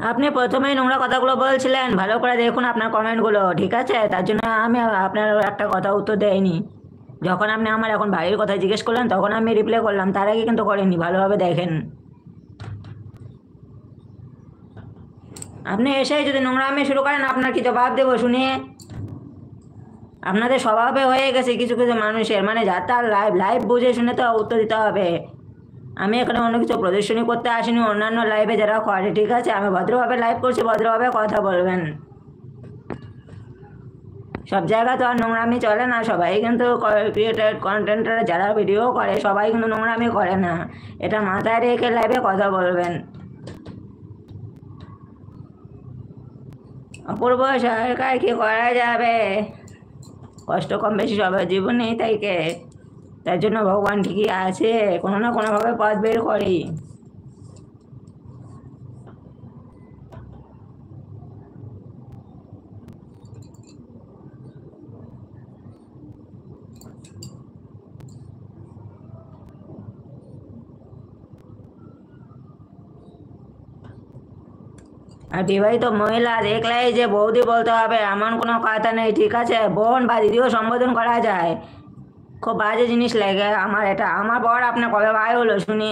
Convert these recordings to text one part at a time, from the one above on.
আপনি প্রথমেই নোংরা কথাগুলো বলছিলেন, ভালো করে দেখুন আপনার কমেন্টগুলো, ঠিক আছে? তার জন্য আমি আপনার একটা কথা উত্তর দেইনি। যখন আপনি আমার এখন বাড়ির কথা জিজ্ঞেস করলেন তখন আমি রিপ্লাই করলাম, তার আগে কিন্তু করিনি, ভালোভাবে দেখেন। আপনি এসেই যদি নোংরামি শুরু করেন আপনার কি জবাব দেবো শুনে? আপনাদের স্বভাবে হয়ে গেছে কিছু কিছু মানুষের, মানে যা তার লাইভ লাইভ বুঝে শুনে তো উত্তর দিতে হবে। আমি এখানে অন্য কিছু প্রদর্শনী করতে আসিনি, অন্যান্য লাইভে যারা করে, ঠিক আছে? আমি ভদ্রভাবে লাইভ করছি, ভদ্রভাবে কথা বলবেন। সব জায়গায় তো আর নোংরামি চলে না, সবাই কিন্তু ক্রিয়েটেড কন্টেন্টার যারা ভিডিও করে সবাই কিন্তু নোংরামি করে না, এটা মাথায় রেখে লাইভে কথা বলবেন। অপূর্ব সরকার কি করা যাবে, কষ্ট কম বেশি সবার জীবনেই তাইকে, তার জন্য ভগবান ঠিকই আছে, কোনো না কোনোভাবে পথ বের করি। আর বিবাহিত মহিলা দেখলেই যে বৌদি বলতে হবে এমন কোনো কথা নেই, ঠিক আছে? বোন বা দিদিও সম্বোধন করা যায়। খুব বাজে জিনিস লাগে আমার এটা। আমার বর আপনার কবে ভাই হলো শুনি?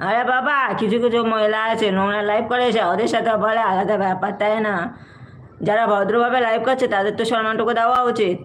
আরে বাবা, কিছু কিছু মহিলা আছে নোংরা লাইভ করেছে, ওদের সাথে বলে আলাদা ব্যাপার, তাই না? যারা ভদ্রভাবে লাইভ করছে তাদের তো সম্মানটুকু দেওয়া উচিত।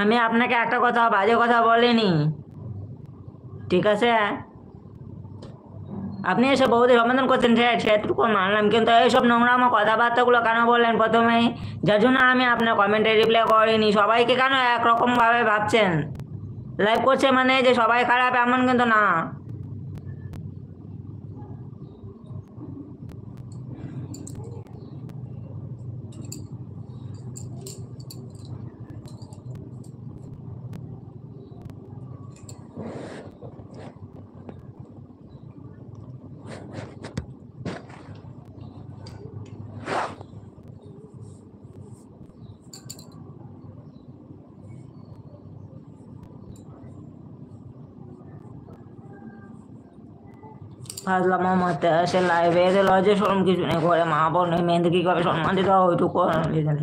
আমি আপনাকে একটা কথা বাজে কথা বলিনি, ঠিক আছে? আপনি এসে বৌদি সম্বোধন করছেন, সেটুকু মানলাম, কিন্তু এইসব নোংরামো কথাবার্তাগুলো কেন বললেন প্রথমেই? যার জন্য আমি আপনার কমেন্টে রিপ্লাই করিনি। সবাইকে কেন একরকমভাবে ভাবছেন? লাইভ করছে মানে যে সবাই খারাপ এমন কিন্তু না। ফাজলামো মারতে আসে লাইভে, এদের লজ্জা শরম কিছু নেই, ঘরে মা বোন নেই, মেয়েদের কী করে সম্মান দিতে হয় ওইটুকু জানি।